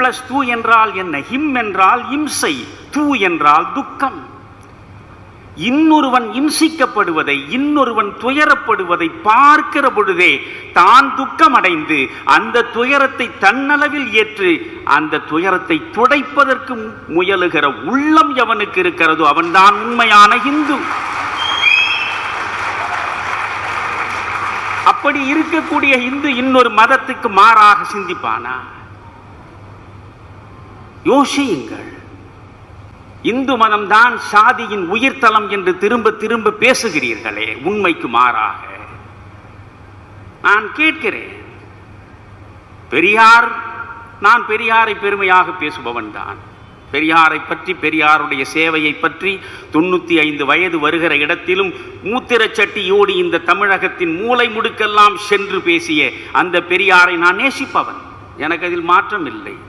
Plus தூ என்றால் என்ன? ஹிம் என்றால் இம்சை, தூ என்றால் துக்கம். இன்னொருவன் இம்சிக்கப்படுவதை, இன்னொருவன் துயரப்படுவதை பார்க்கிற பொழுதே தான் துக்கம் அடைந்து அந்த துயரத்தை தன்னளவில் ஏற்று அந்த துயரத்தை துடைப்பதற்கு முயலுகிற உள்ளம் எவனுக்கு இருக்கிறதோ அவன்தான் உண்மையான இந்து. அப்படி இருக்கக்கூடிய இந்து இன்னொரு மதத்துக்கு மாறாக சிந்திப்பானா? யோசியுங்கள். இந்து மதம்தான் சாதியின் உயிர்த்தலம் என்று திரும்ப திரும்ப பேசுகிறீர்களே, உண்மைக்கு மாறாக. நான் கேட்கிறேன், பெரியார், நான் பெரியாரை பெருமையாக பேசுபவன் தான். பெரியாரை பற்றி, பெரியாருடைய சேவையை பற்றி 95 வயது வருகிற இடத்திலும் மூத்திரச்சட்டியோடு இந்த தமிழகத்தின் மூலை முடுக்கெல்லாம் சென்று பேசிய அந்த பெரியாரை நான் நேசிப்பவன். எனக்கு அதில் மாற்றம் இல்லை.